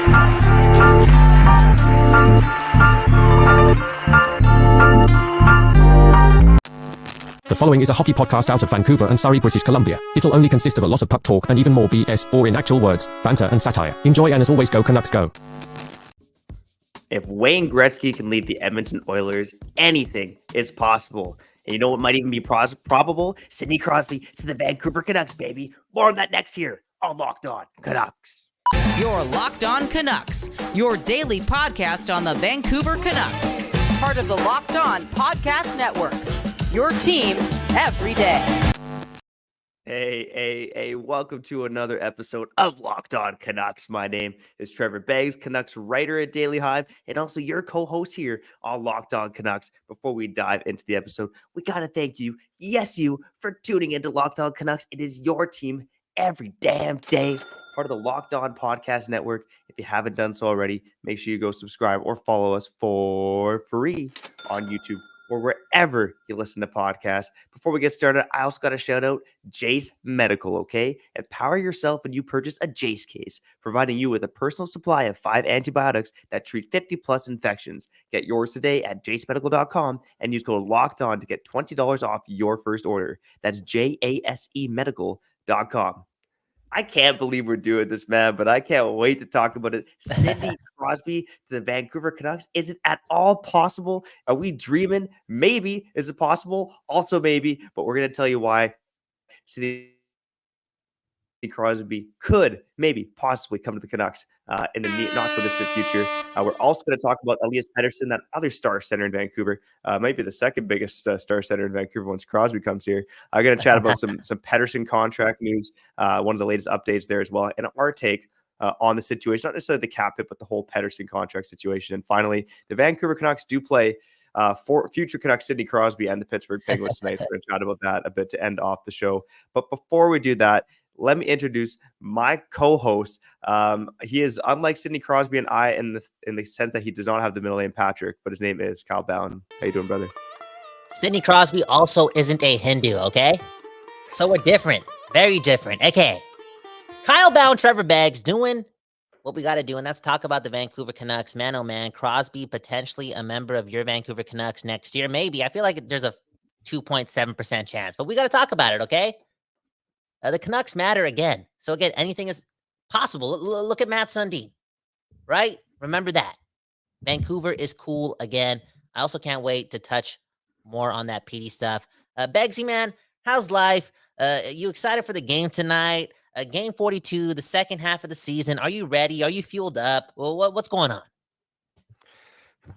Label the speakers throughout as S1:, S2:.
S1: The following is a hockey podcast out of Vancouver and Surrey, British Columbia. It'll only consist of a lot of puck talk and even more BS, or in actual words, banter and satire. Enjoy, and as always, go Canucks go.
S2: If Wayne Gretzky can lead the Edmonton Oilers, anything is possible. And you know what might even be probable? Sidney Crosby to the Vancouver Canucks, baby. More on that next year on Locked On Canucks.
S3: You're Locked On Canucks, your daily podcast on the Vancouver Canucks. Part of the Locked On Podcast Network, your team every day.
S2: Hey, welcome to another episode of Locked On Canucks. My name is Trevor Beggs, Canucks writer at Daily Hive, and also your co-host here on Locked On Canucks. Before we dive into the episode, we got to thank you, yes, you, for tuning into Locked On Canucks. It is your team every damn day, part of the Locked On Podcast Network. If you haven't done so already, make sure you go subscribe or follow us for free on YouTube or wherever you listen to podcasts. Before we get started, I also got to shout out Jace Medical, okay? Empower yourself when you purchase a Jace case, providing you with a personal supply of 5 antibiotics that treat 50-plus infections. Get yours today at jacemedical.com and use code LOCKEDON to get $20 off your first order. That's JASEmedical.com. I can't believe we're doing this, man, but I can't wait to talk about it. Sidney Crosby to the Vancouver Canucks. Is it at all possible? Are we dreaming? Maybe. Is it possible? Also maybe, but we're going to tell you why Sidney Crosby could maybe possibly come to the Canucks in the not so distant future. We're also going to talk about Elias Pettersson, that other star center in Vancouver. Might be the second biggest star center in Vancouver once Crosby comes here. I'm going to chat about some Pettersson contract news, one of the latest updates there as well, and our take on the situation, not necessarily the cap hit, but the whole Pettersson contract situation. And finally, the Vancouver Canucks do play for future Canucks Sidney Crosby and the Pittsburgh Penguins tonight. So we're going to chat about that a bit to end off the show. But before we do that, let me introduce my co-host. He is unlike Sidney Crosby and I in the sense that he does not have the middle name Patrick, but his name is Kyle Bowen. How you doing, brother?
S4: Sidney Crosby also isn't a Hindu, okay? So we're different. Very different. Okay. Kyle Bowen, Trevor Beggs doing what we got to do, and that's talk about the Vancouver Canucks. Man, oh man, Crosby potentially a member of your Vancouver Canucks next year. Maybe. I feel like there's a 2.7% chance, but we got to talk about it, okay? The Canucks matter again. So again, anything is possible. Look at Matt Sundin, right? Remember that. Vancouver is cool again. I also can't wait to touch more on that PD stuff. Beggsy, man, how's life? You excited for the game tonight? Game 42, the second half of the season. Are you ready? Are you fueled up? Well, what's going on?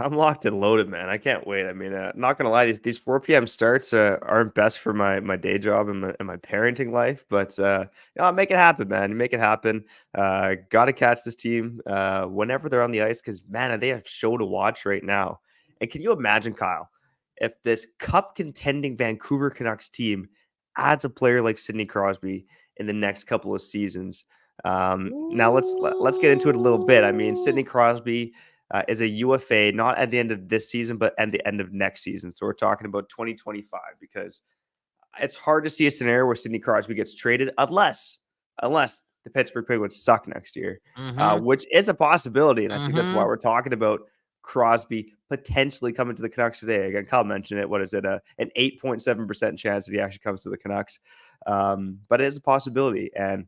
S2: I'm locked and loaded, man. I can't wait. I mean, not gonna lie, these 4 p.m. starts aren't best for my day job and my parenting life, but make it happen, man. Make it happen. Got to catch this team whenever they're on the ice, because man, they have show to watch right now. And can you imagine, Kyle, if this cup contending Vancouver Canucks team adds a player like Sidney Crosby in the next couple of seasons? Now let's get into it a little bit. I mean, Sidney Crosby is a UFA, not at the end of this season, but at the end of next season. So we're talking about 2025, because it's hard to see a scenario where Sidney Crosby gets traded unless the Pittsburgh Penguins suck next year, which is a possibility. And I think that's why we're talking about Crosby potentially coming to the Canucks today. Again, Kyle mentioned it. What is it? An 8.7% chance that he actually comes to the Canucks. But it is a possibility. And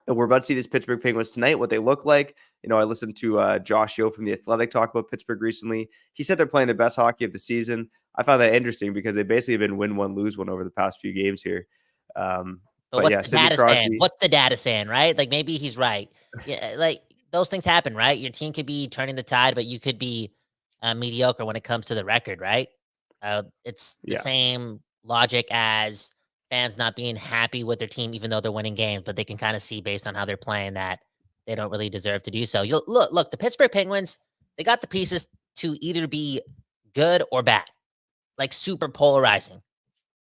S2: we're about to see these Pittsburgh Penguins tonight, what they look like. You know, I listened to Josh Yeo from The Athletic talk about Pittsburgh recently. He said they're playing the best hockey of the season. I found that interesting because they basically have been win one, lose one over the past few games here.
S4: But what's the data saying? What's the data saying, right? Like, maybe he's right. Yeah, like, those things happen, right? Your team could be turning the tide, but you could be mediocre when it comes to the record, right? It's the same logic as fans not being happy with their team, even though they're winning games, but they can kind of see based on how they're playing that they don't really deserve to do so. Look, the Pittsburgh Penguins, they got the pieces to either be good or bad, like super polarizing.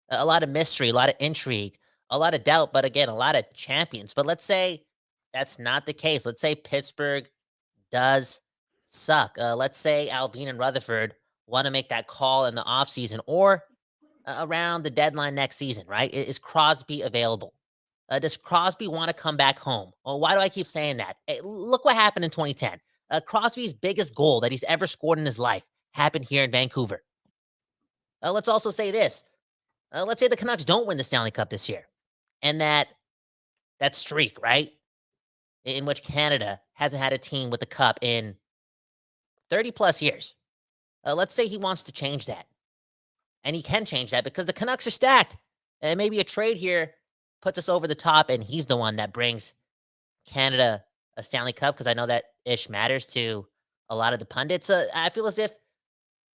S4: A lot of mystery, a lot of intrigue, a lot of doubt, but again, a lot of champions. But let's say that's not the case. Let's say Pittsburgh does suck. Let's say Alvin and Rutherford want to make that call in the offseason or around the deadline next season, right? Is Crosby available? Does Crosby want to come back home? Well, why do I keep saying that? Hey, look what happened in 2010. Crosby's biggest goal that he's ever scored in his life happened here in Vancouver. Let's also say this. Let's say the Canucks don't win the Stanley Cup this year. And that streak, right, in which Canada hasn't had a team with the cup in 30 plus years. Let's say he wants to change that. And he can change that because the Canucks are stacked. And maybe a trade here puts us over the top, and he's the one that brings Canada a Stanley Cup, because I know that ish matters to a lot of the pundits. I feel as if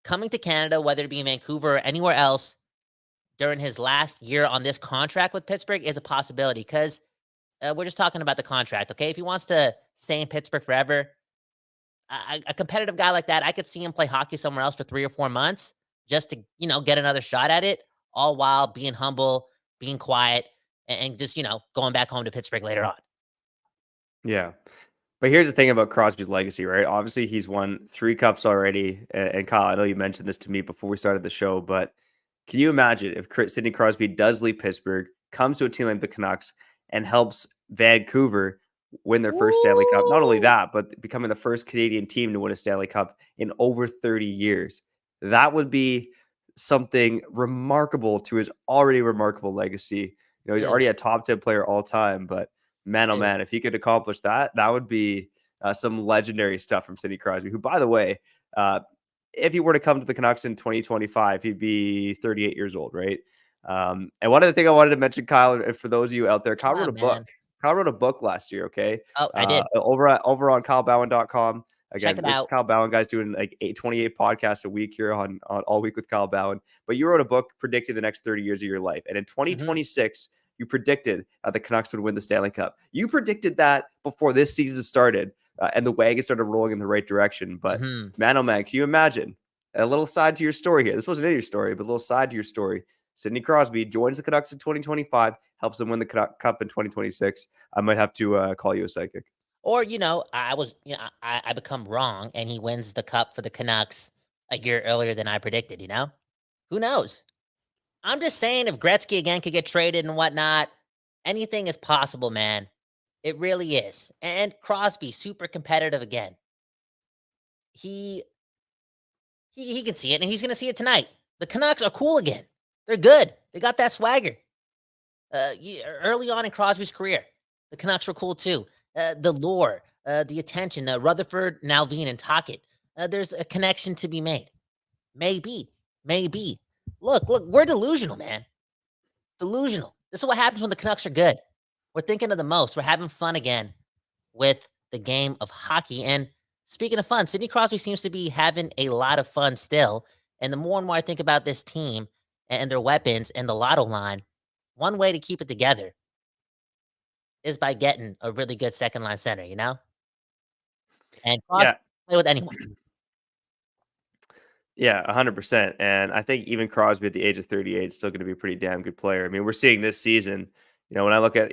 S4: coming to Canada, whether it be in Vancouver or anywhere else, during his last year on this contract with Pittsburgh is a possibility, because we're just talking about the contract, okay? If he wants to stay in Pittsburgh forever, a competitive guy like that, I could see him play hockey somewhere else for 3 or 4 months just to, get another shot at it, all while being humble, being quiet, and just, going back home to Pittsburgh later on.
S2: Yeah. But here's the thing about Crosby's legacy, right? Obviously, he's won 3 cups already. And Kyle, I know you mentioned this to me before we started the show, but can you imagine if Sidney Crosby does leave Pittsburgh, comes to a team like the Canucks, and helps Vancouver win their first Stanley Cup? Not only that, but becoming the first Canadian team to win a Stanley Cup in over 30 years. That would be something remarkable to his already remarkable legacy. He's already a top 10 player all time, but man, oh man, if he could accomplish that, that would be some legendary stuff from Sidney Crosby, who, by the way, if he were to come to the Canucks in 2025, he'd be 38 years old, right? And one other thing I wanted to mention, Kyle, and for those of you out there, Kyle wrote a book. Kyle wrote a book last year, okay?
S4: Oh, I did.
S2: Over on KyleBowen.com. Again, this is Kyle Bowen, guys, doing like 28 podcasts a week here on All Week with Kyle Bowen. But you wrote a book predicting the next 30 years of your life. And in 2026, you predicted the Canucks would win the Stanley Cup. You predicted that before this season started, and the wagon started rolling in the right direction. But man, oh man, can you imagine a little side to your story here? This wasn't in your story, but a little side to your story. Sidney Crosby joins the Canucks in 2025, helps them win the Cup in 2026. I might have to call you a psychic.
S4: Or, I become wrong and he wins the Cup for the Canucks a year earlier than I predicted, Who knows? I'm just saying, if Gretzky again could get traded and whatnot, anything is possible, man. It really is. And Crosby, super competitive again. He can see it, and he's going to see it tonight. The Canucks are cool again. They're good. They got that swagger. Early on in Crosby's career, the Canucks were cool too. The lore, the attention, Rutherford, Nalveen, and Tocchet. There's a connection to be made. Maybe. Look, we're delusional, man. Delusional. This is what happens when the Canucks are good. We're thinking of the most. We're having fun again with the game of hockey. And speaking of fun, Sidney Crosby seems to be having a lot of fun still. And the more and more I think about this team and their weapons and the lotto line, one way to keep it together is by getting a really good second line center, And Crosby play with anyone.
S2: Yeah, 100%. And I think even Crosby at the age of 38 is still going to be a pretty damn good player. I mean, we're seeing this season, when I look at,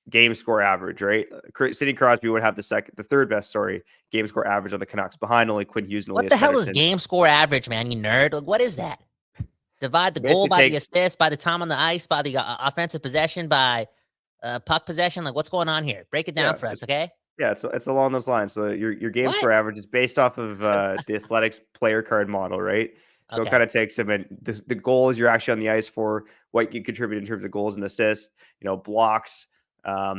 S2: game score average, right? Sidney Crosby would have the third best, game score average on the Canucks, behind only Quinn Hughes and
S4: What
S2: Elias
S4: the hell
S2: Pettersson.
S4: is game score average, man? You nerd. Like, what is that? Divide the goal by the assist, by the time on the ice, by the offensive possession, by puck possession. Like, what's going on here? Break it down for us, okay?
S2: Yeah, it's along those lines. So your game score average is based off of the Athletics player card model, right? So it kind of takes them in the goals you're actually on the ice for, what you contribute in terms of goals and assists, blocks,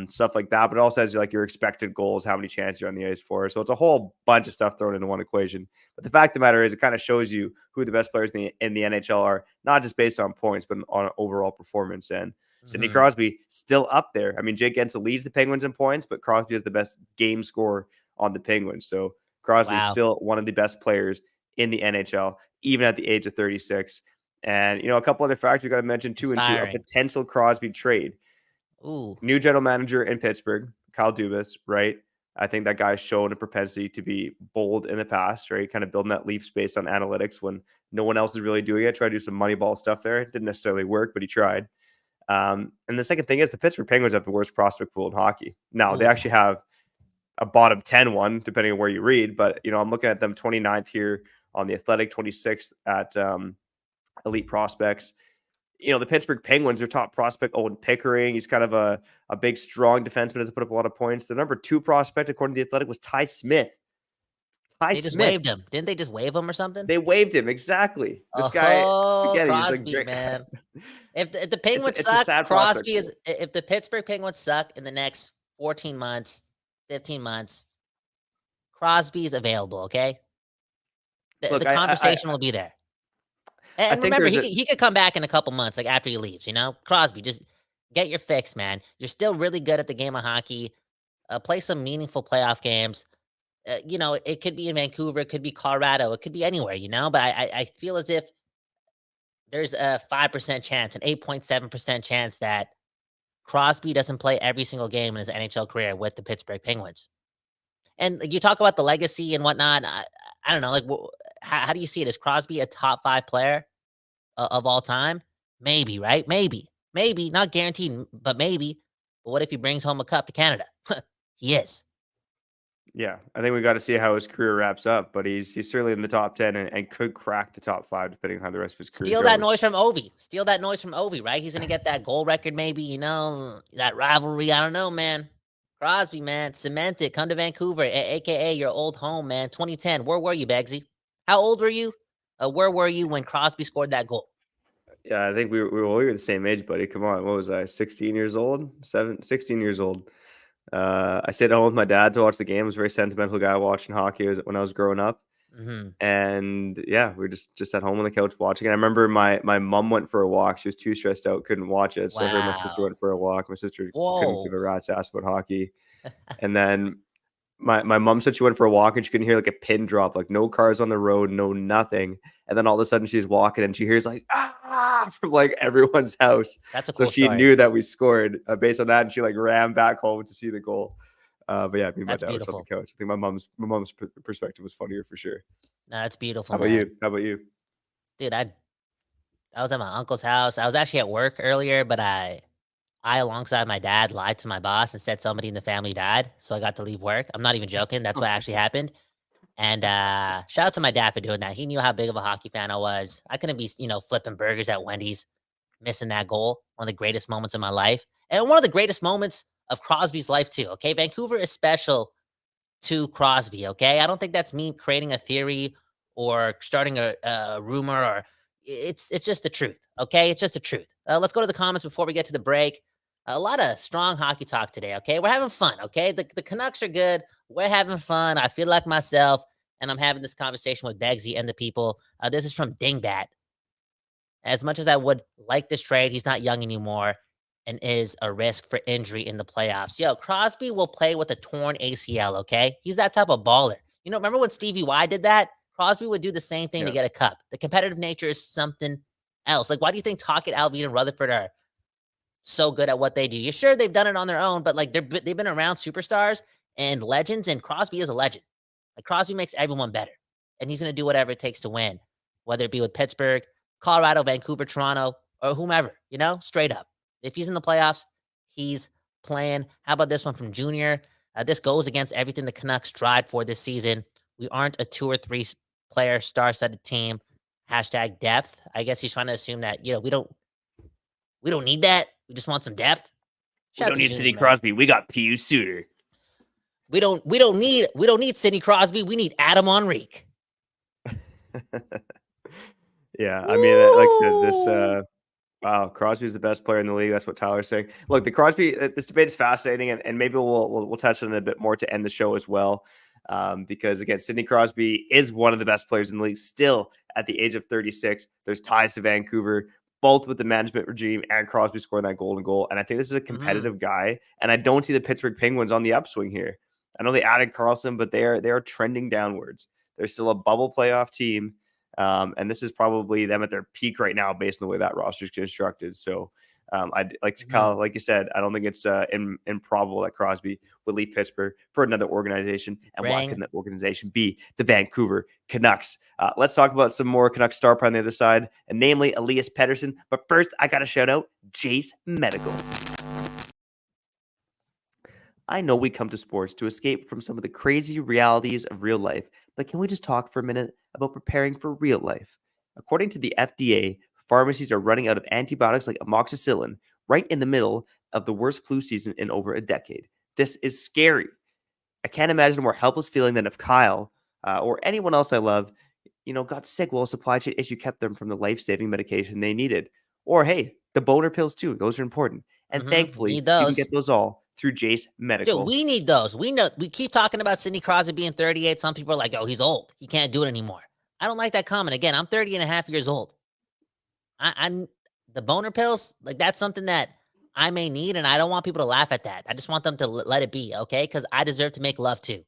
S2: stuff like that. But it also has like your expected goals, how many chances you're on the ice for. So it's a whole bunch of stuff thrown into one equation. But the fact of the matter is, it kind of shows you who the best players in the NHL are, not just based on points, but on overall performance. And Sidney Crosby still up there. I mean, Jake Guentzel leads the Penguins in points, but Crosby is the best game scorer on the Penguins. So Crosby is still one of the best players in the NHL, even at the age of 36. And, a couple other facts we got to mention too, into a potential Crosby trade.
S4: Ooh.
S2: New general manager in Pittsburgh, Kyle Dubas, right? I think that guy's shown a propensity to be bold in the past, right? Kind of building that Leafs based on analytics when no one else is really doing it. Try to do some Moneyball stuff there. It didn't necessarily work, but he tried. And the second thing is the Pittsburgh Penguins have the worst prospect pool in hockey. Now, they actually have a bottom 10 one, depending on where you read. But, I'm looking at them 29th here on the Athletic, 26th at Elite Prospects. the Pittsburgh Penguins, their top prospect, Owen Pickering. He's kind of a big, strong defenseman, has put up a lot of points. The number 2 prospect, according to The Athletic, was Ty Smith.
S4: They just waived him. Didn't they just waive him or something?
S2: They waived him, exactly. This guy, again,
S4: Crosby,
S2: he's like,
S4: man. If the Penguins
S2: it's
S4: suck, Crosby is. If the Pittsburgh Penguins suck in the next 14 months, 15 months, Crosby is available, okay? The conversation will be there. And remember, he could come back in a couple months, like after he leaves, Crosby, just get your fix, man. You're still really good at the game of hockey. Play some meaningful playoff games. It could be in Vancouver, it could be Colorado, it could be anywhere, but I feel as if there's a 5% chance, an 8.7% chance that Crosby doesn't play every single game in his NHL career with the Pittsburgh Penguins. And you talk about the legacy and whatnot. I don't know, like, how do you see it? Is Crosby a top 5 player of all time? Maybe, right? Maybe, not guaranteed, but maybe. But what if he brings home a cup to Canada? He is.
S2: Yeah, I think we got to see how his career wraps up, but he's certainly in the top 10 and could crack the top 5 depending on how the rest of his career
S4: goes. Steal that noise from Ovi, right? He's going to get that goal record maybe, that rivalry. I don't know, man. Crosby, man, cement it. Come to Vancouver, a.k.a. your old home, man. 2010, where were you, Beggsy? How old were you? Where were you when Crosby scored that goal?
S2: Yeah, I think we were the same age, buddy. Come on, what was I, 16 years old? 16 years old. I stayed at home with my dad to watch the game. I was a very sentimental guy watching hockey when I was growing up.
S4: Mm-hmm.
S2: And yeah, we were just at home on the couch watching it. I remember my mom went for a walk. She was too stressed out, couldn't watch it. So her and my sister went for a walk. My sister couldn't give a rat's ass about hockey. And then my mom said she went for a walk and she couldn't hear like a pin drop, like no cars on the road, no nothing. And then all of a sudden she's walking and she hears like from like everyone's house.
S4: That's a cool
S2: So she
S4: story.
S2: knew that we scored based on that, and she like ran back home to see the goal. But yeah, me and my dad was on the couch. I think my mom's perspective was funnier for sure.
S4: No, that's beautiful.
S2: How about you?
S4: Dude, I was at my uncle's house. I was actually at work earlier, but I alongside my dad lied to my boss and said somebody in the family died, so I got to leave work. I'm not even joking. That's what actually happened. And shout out to my dad for doing that. He knew how big of a hockey fan I was. I couldn't be, flipping burgers at Wendy's, missing that goal. One of the greatest moments of my life. And one of the greatest moments of Crosby's life too, okay? Vancouver is special to Crosby, okay? I don't think that's me creating a theory or starting a rumor, or it's just the truth, okay? It's just the truth. Let's go to the comments before we get to the break. A lot of strong hockey talk today, okay? We're having fun, okay? The Canucks are good. We're having fun. I feel like myself, and I'm having this conversation with Beggsy and the people. This is from Dingbat. As much as I would like this trade, he's not young anymore and is a risk for injury in the playoffs. Yo, Crosby will play with a torn ACL, okay? He's that type of baller. Remember when Stevie Y did that? Crosby would do the same thing to get a cup. The competitive nature is something else. Like, why do you think Tocchet, Alvin, and Rutherford are so good at what they do? You're sure they've done it on their own, but like they've been around superstars and legends, and Crosby is a legend. Like, Crosby makes everyone better, and he's going to do whatever it takes to win, whether it be with Pittsburgh, Colorado, Vancouver, Toronto, or whomever, straight up. If he's in the playoffs, he's playing. How about this one from Junior? This goes against everything the Canucks strive for this season. We aren't a 2 or 3 player star-studded team. # depth. I guess he's trying to assume that, we don't need that. We just want some depth.
S2: We don't need Sidney Crosby. We got Pius Suter.
S4: We don't need Sidney Crosby. We need Adam Henrique.
S2: Yeah, I mean, like I said, this wow, Crosby's the best player in the league. That's what Tyler's saying. Look, the Crosby, this debate is fascinating, and maybe we'll touch on it a bit more to end the show as well. Because again, Sidney Crosby is one of the best players in the league still at the age of 36. There's ties to Vancouver, both with the management regime and Crosby scoring that golden goal. And I think this is a competitive guy, and I don't see the Pittsburgh Penguins on the upswing here. I know they added Carlson, but they are trending downwards. They're still a bubble playoff team. And this is probably them at their peak right now based on the way that roster is constructed. So I'd like to call, like you said, I don't think it's improbable that Crosby would leave Pittsburgh for another organization. And why can that organization be the Vancouver Canucks? Let's talk about some more Canucks star power on the other side, and namely Elias Pettersson. But first, I got to shout out Jace Medical. I know we come to sports to escape from some of the crazy realities of real life, but can we just talk for a minute about preparing for real life? According to the FDA, pharmacies are running out of antibiotics like amoxicillin right in the middle of the worst flu season in over a decade. This is scary. I can't imagine a more helpless feeling than if Kyle or anyone else I love, got sick while a supply chain issue kept them from the life-saving medication they needed. Or hey, the boner pills too. Those are important. And thankfully, you can get those all through Jace Medical.
S4: Dude, we need those. We keep talking about Sidney Crosby being 38. Some people are like, oh, he's old. He can't do it anymore. I don't like that comment. Again, I'm 30 and a half years old. I'm the boner pills, like that's something that I may need, and I don't want people to laugh at that. I just want them to let it be, okay? Because I deserve to make love too.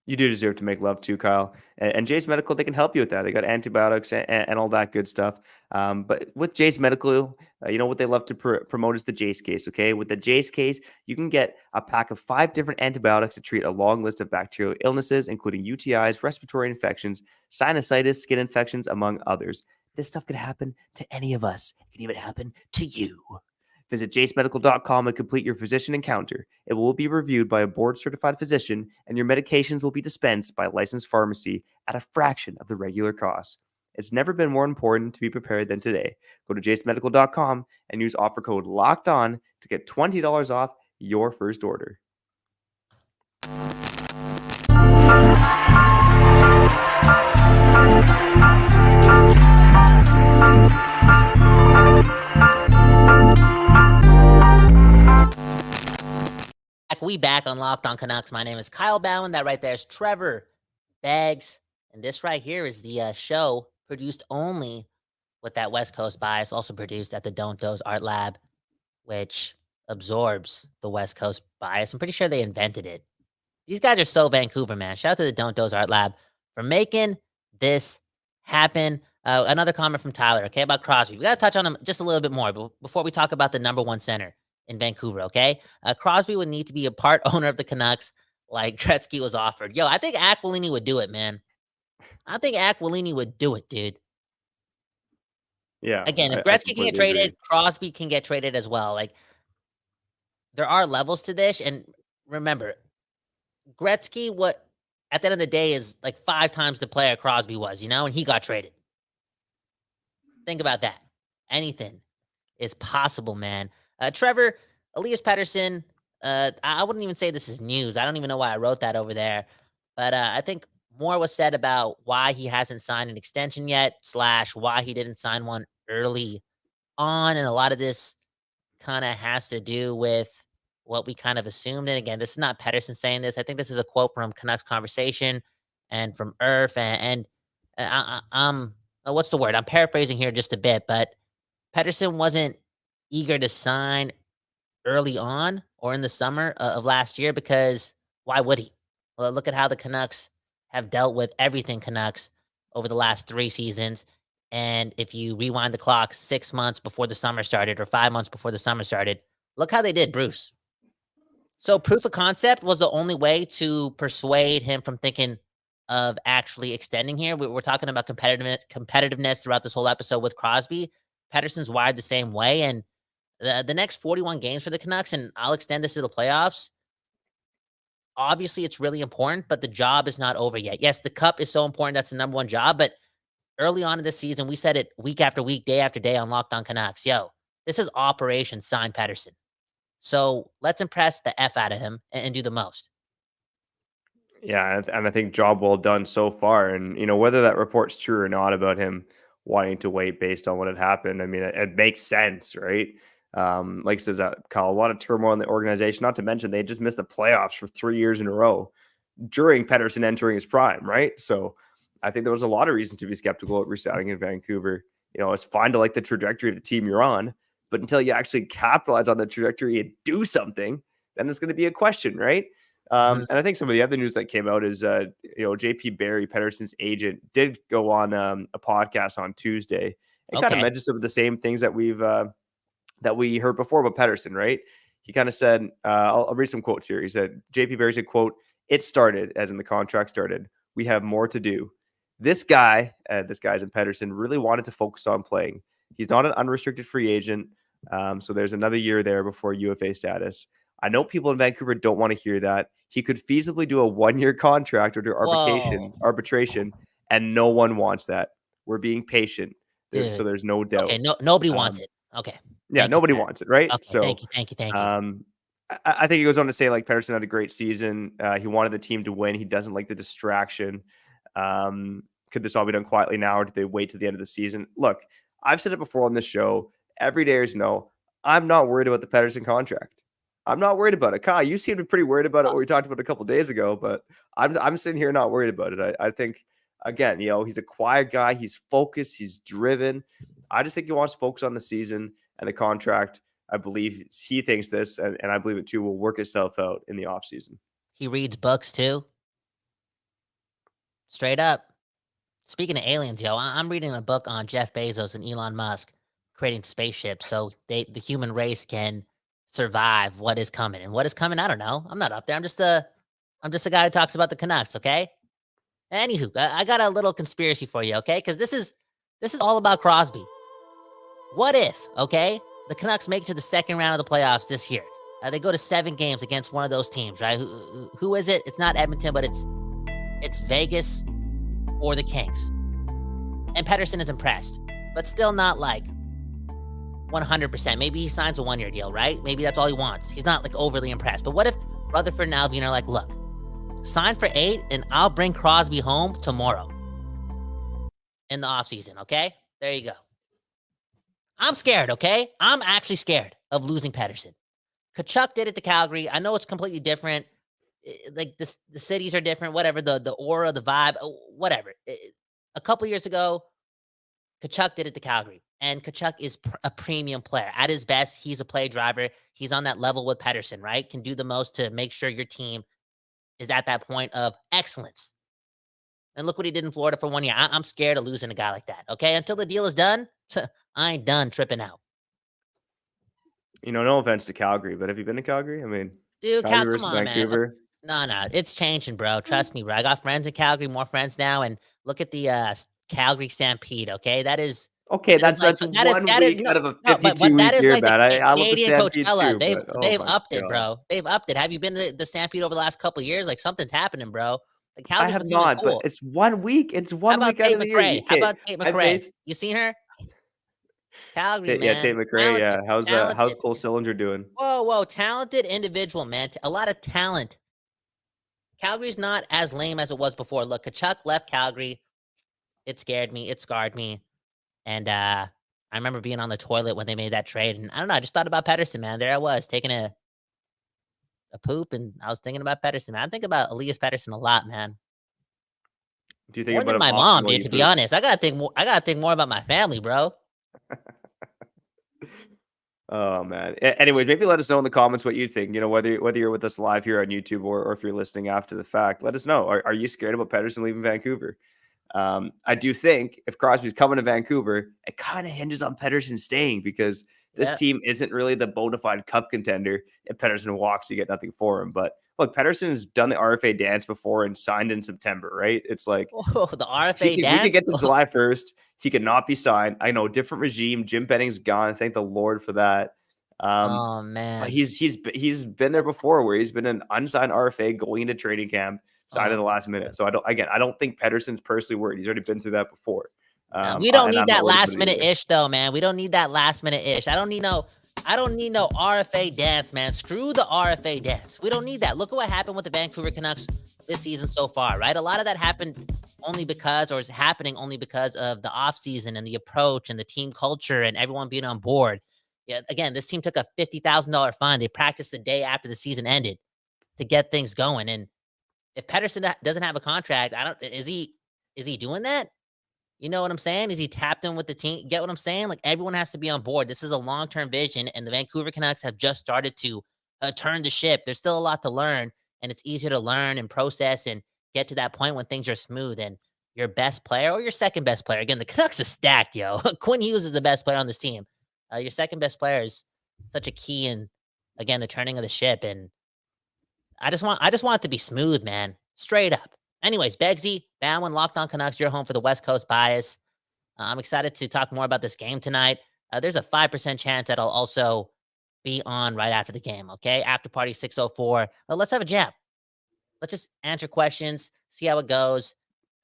S2: You do deserve to make love too, Kyle. And Jace Medical, they can help you with that. They got antibiotics and all that good stuff. But with Jace Medical, what they love to promote is the Jace case, okay? With the Jace case, you can get a pack of 5 different antibiotics to treat a long list of bacterial illnesses, including UTIs, respiratory infections, sinusitis, skin infections, among others. This stuff could happen to any of us. It could even happen to you. Visit jacemedical.com and complete your physician encounter. It will be reviewed by a board-certified physician, and your medications will be dispensed by a licensed pharmacy at a fraction of the regular cost. It's never been more important to be prepared than today. Go to jacemedical.com and use offer code LOCKEDON to get $20 off your first order.
S4: We back on Locked On Canucks. My name is Kyle Bowen. That right there is Trevor Beggs. And this right here is the show produced only with that West Coast bias, also produced at the Don't Doze Art Lab, which absorbs the West Coast bias. I'm pretty sure they invented it. These guys are so Vancouver, man. Shout out to the Don't Doze Art Lab for making this happen. Another comment from Tyler, okay, about Crosby. We got to touch on him just a little bit more before we talk about the number one center in Vancouver, okay? Crosby would need to be a part owner of the Canucks like Gretzky was offered. Yo, I think Aquilini would do it, man. I think Aquilini would do it, dude.
S2: Yeah.
S4: Again, if Gretzky can get traded, Crosby can get traded as well. Like, there are levels to this, and remember, Gretzky, at the end of the day, is like 5 times the player Crosby was, and he got traded. Think about that. Anything is possible, man. Trevor, Elias Pettersson, I wouldn't even say this is news. I don't even know why I wrote that over there. But I think more was said about why he hasn't signed an extension yet, / why he didn't sign one early on. And a lot of this kind of has to do with what we kind of assumed. And again, this is not Pettersson saying this. I think this is a quote from Canucks Conversation and from Irf. And what's the word? I'm paraphrasing here just a bit, but Pettersson wasn't eager to sign early on or in the summer of last year because why would he? Well, look at how the Canucks have dealt with everything Canucks over the last 3 seasons. And if you rewind the clock 6 months before the summer started or 5 months before the summer started, look how they did, Bruce. So proof of concept was the only way to persuade him from thinking of actually extending here. We're talking about competitiveness throughout this whole episode with Crosby. Pettersson's wired the same way. And the next 41 games for the Canucks, and I'll extend this to the playoffs. Obviously, it's really important, but the job is not over yet. Yes, the cup is so important. That's the number one job. But early on in the season, we said it week after week, day after day on Locked On Canucks. Yo, this is Operation Sign Pettersson. So let's impress the F out of him and do the most.
S2: Yeah, and I think job well done so far. And, whether that report's true or not about him wanting to wait based on what had happened, I mean, it makes sense, right? Like says Kyle, a lot of turmoil in the organization, not to mention they just missed the playoffs for 3 years in a row during Pettersson entering his prime, right? So I think there was a lot of reason to be skeptical of resigning in Vancouver. It's fine to like the trajectory of the team you're on, but until you actually capitalize on the trajectory and do something, then it's going to be a question, right? And I think some of the other news that came out is, JP Barry, Pettersson's agent, did go on a podcast on Tuesday and kind of mentioned some of the same things that we heard before about Pettersson, right? He kind of said, I'll read some quotes here. He said, JP Barry said, quote, "It started, as in the contract started. We have more to do. This guy's in Pettersson, really wanted to focus on playing. He's not an unrestricted free agent. So there's another year there before UFA status. I know people in Vancouver don't want to hear that. He could feasibly do a 1-year contract or do arbitration, and no one wants that. We're being patient. So there's no doubt.
S4: Okay, nobody wants it. Okay.
S2: Yeah, nobody wants it, right?
S4: Okay,
S2: so
S4: thank you.
S2: I think he goes on to say, like, Pettersson had a great season. He wanted the team to win. He doesn't like the distraction. Could this all be done quietly now, or do they wait to the end of the season? Look, I've said it before on this show. Everydayers know I'm not worried about the Pettersson contract. I'm not worried about it. Kyle, you seem to be pretty worried about it. What we talked about a couple of days ago, but I'm sitting here not worried about it. I think, again, he's a quiet guy. He's focused. He's driven. I just think he wants to focus on the season and the contract. I believe he thinks this, and I believe it too, will work itself out in the offseason.
S4: He reads books too. Straight up. Speaking of aliens, I'm reading a book on Jeff Bezos and Elon Musk creating spaceships so the human race can survive what is coming. And what is coming, I don't know. I'm not up there. I'm just a guy who talks about the Canucks, okay? Anywho, I got a little conspiracy for you, okay? Because this is all about Crosby. What if, okay, the Canucks make it to the second round of the playoffs this year? They go to 7 games against one of those teams, right? Who is it? It's not Edmonton, but it's Vegas or the Kings. And Pettersson is impressed, but still not like 100%. Maybe he signs a 1-year deal, right? Maybe that's all he wants. He's not like overly impressed. But what if Rutherford and Alvin are like, look, sign for 8 and I'll bring Crosby home tomorrow in the offseason, okay? There you go. I'm scared, okay? I'm actually scared of losing Pettersson. Tkachuk did it to Calgary. I know it's completely different. Like the cities are different, whatever, the aura, the vibe, whatever. A couple years ago, Tkachuk did it to Calgary. And Tkachuk is a premium player. At his best, he's a play driver. He's on that level with Pettersson, right? Can do the most to make sure your team is at that point of excellence. And look what he did in Florida for 1 year. I'm scared of losing a guy like that, okay? Until the deal is done, I ain't done tripping out.
S2: No offense to Calgary, but have you been to Calgary? I mean,
S4: dude,
S2: Calgary versus Vancouver.
S4: Man. No, it's changing, bro. Trust me, bro. I got friends in Calgary, more friends now, and look at the Calgary Stampede, okay? That is...
S2: Okay, that's 1 week out of a 52-week year, man. I love the Stampede too.
S4: They've upped it, bro. They've upped it. Have you been to the Stampede over the last couple of years? Like, something's happening, bro. Like,
S2: I have not, cool. But it's 1 week. It's 1 week out of the year.
S4: How about Tate McRae? You seen her? Calgary, man.
S2: Yeah, Tate McRae. Yeah, how's Cole Sillinger doing?
S4: Whoa, talented individual, man. A lot of talent. Calgary's not as lame as it was before. Look, Tkachuk left Calgary. It scared me. It scarred me. And I remember being on the toilet when they made that trade. And I don't know, I just thought about Pettersson, man. There I was taking a poop, and I was thinking about Pettersson, man. I think about Elias Pettersson a lot, man.
S2: Do you think
S4: more
S2: about
S4: than my mom, dude? To be honest, I gotta think more about my family, bro.
S2: Oh man. Anyways, maybe let us know in the comments what you think. Whether you're with us live here on YouTube or if you're listening after the fact, let us know. Are you scared about Pettersson leaving Vancouver? I do think if Crosby's coming to Vancouver, it kind of hinges on Pettersson staying, because this team isn't really the bona fide cup contender. If Pettersson walks, you get nothing for him. But look, Pettersson's done the RFA dance before and signed in September, right? It's like
S4: the RFA dance.
S2: We could get to July 1st. He could not be signed. I know, different regime. Jim Benning's gone. Thank the Lord for that.
S4: Oh man,
S2: but he's been there before, where he's been an unsigned RFA going into training camp. Signed at the last minute. So I don't think Pettersson's personally worried. He's already been through that before.
S4: We don't need that last minute ish though, man. We don't need that last minute ish. I don't need no RFA dance, man. Screw the RFA dance. We don't need that. Look at what happened with the Vancouver Canucks this season so far, right? A lot of that happened is happening only because of the offseason and the approach and the team culture and everyone being on board. Yeah, again, this team took a $50,000 fine. They practiced the day after the season ended to get things going. And if Pettersson doesn't have a contract, is he doing that? You know what I'm saying? Is he tapped in with the team? Get what I'm saying? Like, everyone has to be on board. This is a long-term vision, and the Vancouver Canucks have just started to turn the ship. There's still a lot to learn, and it's easier to learn and process and get to that point when things are smooth and your best player or your second best player. Again, the Canucks are stacked, yo. Quinn Hughes is the best player on this team. Your second best player is such a key in, again, the turning of the ship. And I just want it to be smooth, man. Straight up. Anyways, Begsy, Bowen, Locked On Canucks, you're home for the West Coast bias. I'm excited to talk more about this game tonight. There's a 5% chance that I'll also be on right after the game, okay? After party 6:04. Let's have a jam. Let's just answer questions, see how it goes.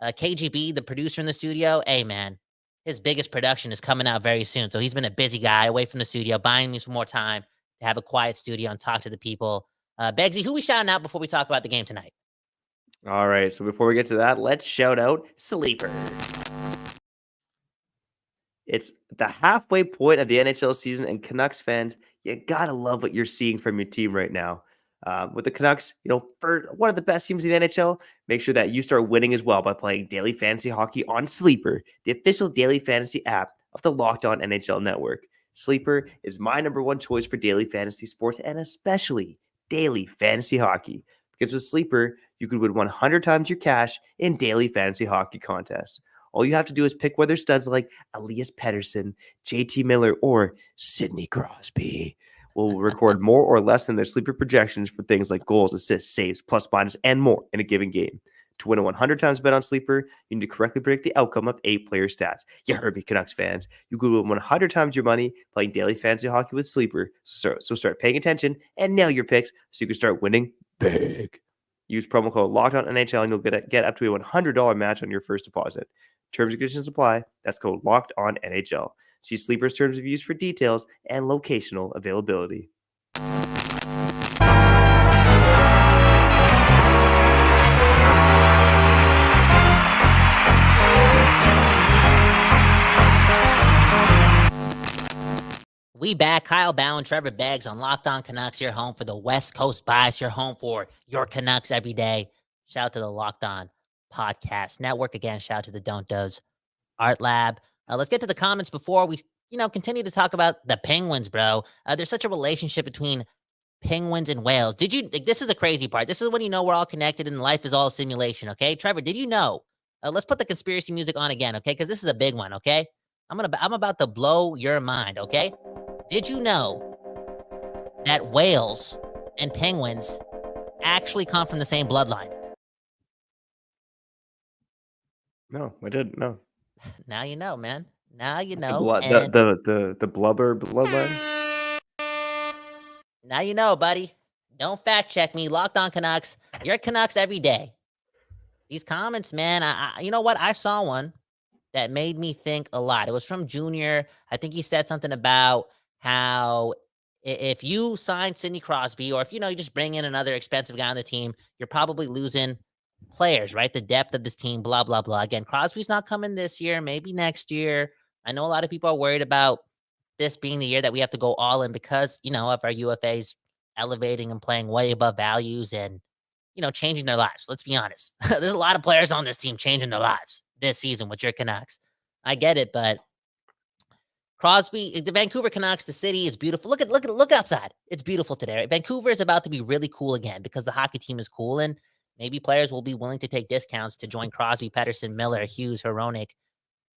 S4: KGB, the producer in the studio, hey, man, his biggest production is coming out very soon. So he's been a busy guy away from the studio, buying me some more time to have a quiet studio and talk to the people. Beggsy, who we shouting out before we talk about the game tonight?
S2: All right. So before we get to that, let's shout out Sleeper. It's the halfway point of the NHL season, and Canucks fans, you gotta love what you're seeing from your team right now. With the Canucks, for one of the best teams in the NHL, make sure that you start winning as well by playing daily fantasy hockey on Sleeper, the official daily fantasy app of the Locked On NHL Network. Sleeper is my number one choice for daily fantasy sports, and especially daily fantasy hockey. Because with Sleeper, you could win 100 times your cash in daily fantasy hockey contests. All you have to do is pick whether studs like Elias Pettersson, JT Miller, or Sidney Crosby will record more or less than their Sleeper projections for things like goals, assists, saves, plus minus, and more in a given game. To win a 100 times bet on Sleeper, you need to correctly predict the outcome of 8 player stats. You heard me, Canucks fans. You could win 100 times your money playing daily fantasy hockey with Sleeper. So start paying attention and nail your picks so you can start winning big. Use promo code LOCKEDONNHL and you'll get up to a $100 match on your first deposit. Terms and conditions apply. That's code LOCKEDONNHL. See Sleeper's terms of use for details and locational availability.
S4: We back. Kyle Bowen, Trevor Beggs on Locked On Canucks. Your home for the West Coast bias. Your home for your Canucks every day. Shout out to the Locked On Podcast Network. Again, shout out to the Don't Does Art Lab. Let's get to the comments before we, continue to talk about the Penguins, bro. There's such a relationship between Penguins and whales. This is a crazy part. This is when we're all connected and life is all simulation, okay? Trevor, did you know? Let's put the conspiracy music on again, okay? Because this is a big one, okay? I'm about to blow your mind, okay? Did you know that whales and penguins actually come from the same bloodline?
S2: No, I didn't. No.
S4: Now you know, man. Now you know.
S2: The blubber bloodline.
S4: Now you know, buddy. Don't fact check me. Locked On Canucks. You're Canucks every day. These comments, man. You know what? I saw one that made me think a lot. It was from Junior. I think he said something about how if you sign Sidney Crosby, or if you just bring in another expensive guy on the team, you're probably losing players, right? The depth of this team, blah, blah, blah. Again, Crosby's not coming this year, maybe next year. I know a lot of people are worried about this being the year that we have to go all in because, of our UFAs elevating and playing way above values and, changing their lives. Let's be honest. There's a lot of players on this team changing their lives this season with your Canucks. I get it, but Crosby, the Vancouver Canucks, the city is beautiful. Look outside. It's beautiful today. Right? Vancouver is about to be really cool again because the hockey team is cool, and maybe players will be willing to take discounts to join Crosby, Pettersson, Miller, Hughes, Hronek,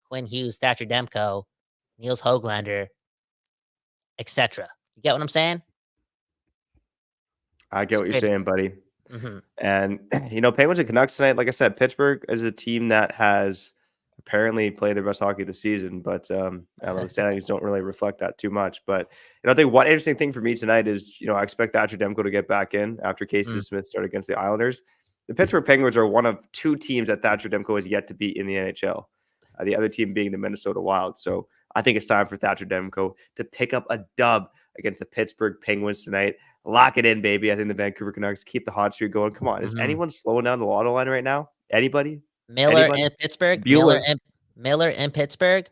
S4: Quinn Hughes, Thatcher Demko, Niels Höglander, etc. You get what I'm saying?
S2: I get what you're saying, buddy.
S4: Mm-hmm.
S2: And, Penguins and Canucks tonight, like I said, Pittsburgh is a team that has apparently played their best hockey of the season, but I don't know, the standings don't really reflect that too much. But I think one interesting thing for me tonight is, I expect Thatcher Demko to get back in after Casey Smith started against the Islanders. The Pittsburgh Penguins are one of 2 teams that Thatcher Demko has yet to beat in the NHL. The other team being the Minnesota Wild. So I think it's time for Thatcher Demko to pick up a dub against the Pittsburgh Penguins tonight. Lock it in, baby. I think the Vancouver Canucks keep the hot streak going. Come on. Is anyone slowing down the lotto line right now? Anybody?
S4: Miller in Pittsburgh. Miller in Pittsburgh.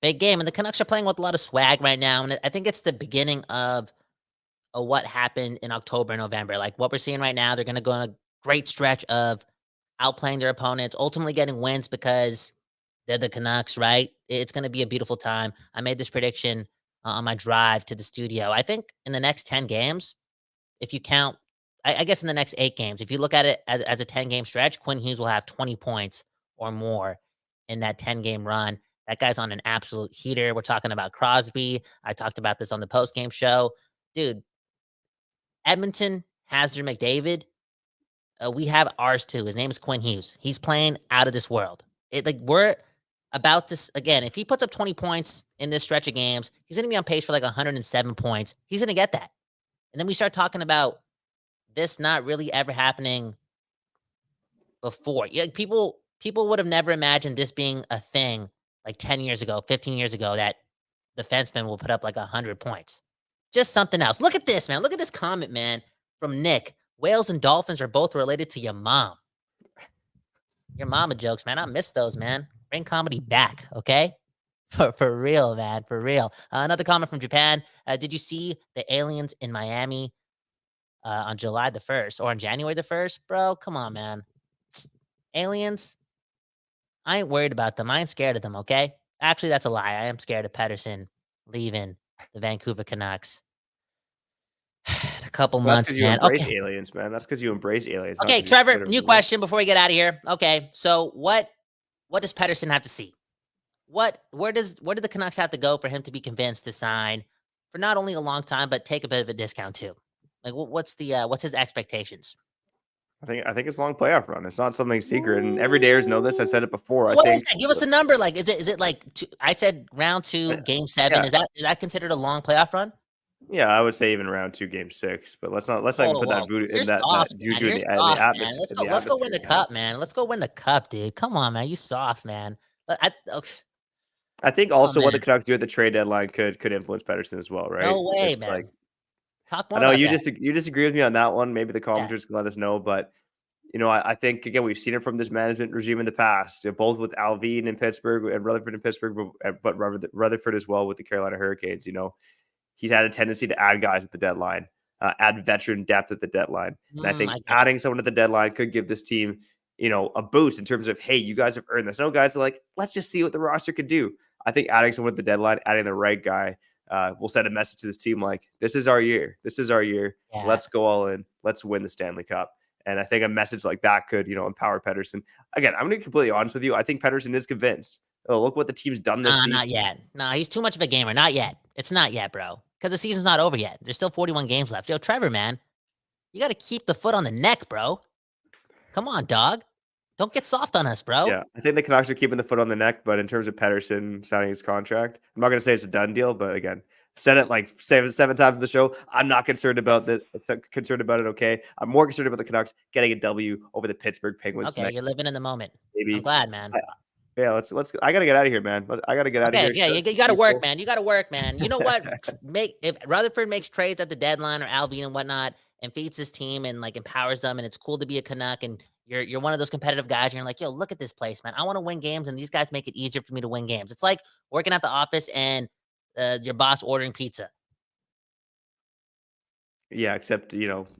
S4: Big game. And the Canucks are playing with a lot of swag right now. And I think it's the beginning of what happened in October, November. Like what we're seeing right now, they're going to go on a great stretch of outplaying their opponents, ultimately getting wins because they're the Canucks, right? It's going to be a beautiful time. I made this prediction on my drive to the studio. I think in the next 10 games, if you count, I guess in the next 8 games, if you look at it as a 10-game stretch, Quinn Hughes will have 20 points or more in that 10-game run. That guy's on an absolute heater. We're talking about Crosby. I talked about this on the post-game show. Dude, Edmonton has their McDavid. We have ours too. His name is Quinn Hughes. He's playing out of this world. We're about this again. If he puts up 20 points in this stretch of games, he's going to be on pace for like 107 points. He's going to get that. And then we start talking about this not really ever happening before. People would have never imagined this being a thing like 10 years ago, 15 years ago, that defenseman will put up like 100 points. Just something else. Look at this, man. Look at this comment, man, from Nick. Whales and dolphins are both related to your mom. Your mama jokes, man. I miss those, man. Bring comedy back, okay? For real, man. For real. Another comment from Japan. Did you see the aliens in Miami on July the 1st or on January the 1st? Bro, come on, man. Aliens, I ain't worried about them. I ain't scared of them, okay? Actually, that's a lie. I am scared of Pettersson leaving the Vancouver Canucks. A couple months, man.
S2: That's because you embrace aliens, man. That's because you embrace aliens.
S4: Okay, Trevor, new question before we get out of here. Okay, so what does Pettersson have to see? Where do the Canucks have to go for him to be convinced to sign for not only a long time, but take a bit of a discount too? Like, what's his expectations?
S2: I think it's a long playoff run. It's not something secret, and every dayers know this. I said it before.
S4: What is that? Give us a number. Like, is it like I said round 2, game 7? Yeah. Is that considered a long playoff run?
S2: Yeah, I would say even round 2, game 6. But let's not put that juju in the atmosphere.
S4: Let's go win the cup, man. Let's go win the cup, dude. Come on, man. You soft, man.
S2: I think also what the Canucks do at the trade deadline could influence Pettersson as well, right?
S4: No way, man. Like, talk more.
S2: I know you disagree with me on that one. Maybe the commenters can let us know, but I think again we've seen it from this management regime in the past, both with Alvin in Pittsburgh and Rutherford in Pittsburgh, but Rutherford as well with the Carolina Hurricanes. He's had a tendency to add guys at the deadline, add veteran depth at the deadline, and I think adding someone at the deadline could give this team a boost in terms of, hey, you guys have earned this. No guys are like, let's just see what the roster could do. I think adding someone at the deadline, adding the right guy, will send a message to this team like, this is our year. This is our year. Yeah. Let's go all in. Let's win the Stanley Cup. And I think a message like that could, empower Pettersson. Again, I'm going to be completely honest with you. I think Pettersson is convinced. Oh, look what the team's done this season.
S4: Not yet. No, he's too much of a gamer. Not yet. It's not yet, bro. Because the season's not over yet. There's still 41 games left. Yo, Trevor, man, you got to keep the foot on the neck, bro. Come on, dog. Don't get soft on us, bro.
S2: Yeah, I think the Canucks are keeping the foot on the neck, but in terms of Pettersson signing his contract, I'm not going to say it's a done deal, but again, said it like seven times in the show. I'm not concerned about this. Concerned about it, okay? I'm more concerned about the Canucks getting a W over the Pittsburgh Penguins.
S4: Okay, you're living in the moment. Maybe. I'm glad, man.
S2: Let's. I got to get out of here, man. I got to get out of here.
S4: Yeah, you got to work, man. You got to work, man. You know what? If Rutherford makes trades at the deadline or Alvin and whatnot and feeds his team and like empowers them, and it's cool to be a Canuck, and you're one of those competitive guys, and you're like, yo, look at this place, man. I want to win games, and these guys make it easier for me to win games. It's like working at the office and your boss ordering pizza.
S2: Yeah, except,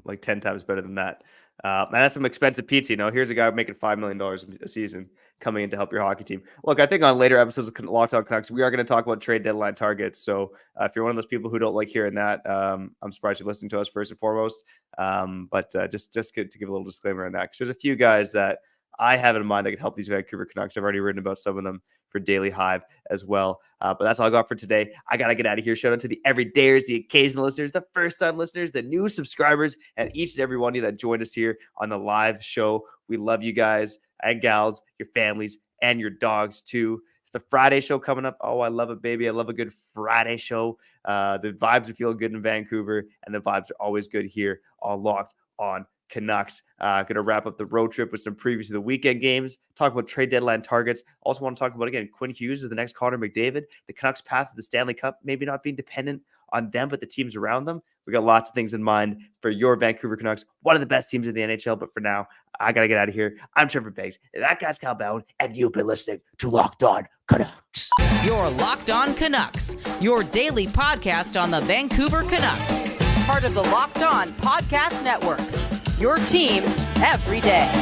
S2: like 10 times better than that. And that's some expensive pizza. Here's a guy making $5 million a season coming in to help your hockey team. Look, I think on later episodes of Locked On Canucks, we are going to talk about trade deadline targets. So if you're one of those people who don't like hearing that, I'm surprised you're listening to us first and foremost. But just to give a little disclaimer on that, because there's a few guys that I have in mind that could help these Vancouver Canucks. I've already written about some of them for Daily Hive as well. But that's all I got for today. I got to get out of here. Shout out to the everydayers, the occasional listeners, the first-time listeners, the new subscribers, and each and every one of you that joined us here on the live show. We love you guys and gals, your families, and your dogs too. The Friday show coming up. Oh, I love it, baby. I love a good Friday show. The vibes are feeling good in Vancouver, and the vibes are always good here on Locked On Canucks. Going to wrap up the road trip with some previews of the weekend games, talk about trade deadline targets. Also want to talk about, again, Quinn Hughes is the next Connor McDavid. The Canucks' path to the Stanley Cup, maybe not being dependent on them, but the teams around them. We got lots of things in mind for your Vancouver Canucks, one of the best teams in the NHL. But for now, I got to get out of here. I'm Trevor Beggs. That guy's Kyle Bowen, and you've been listening to Locked On Canucks.
S3: You're Locked On Canucks, your daily podcast on the Vancouver Canucks. Part of the Locked On Podcast Network, your team every day.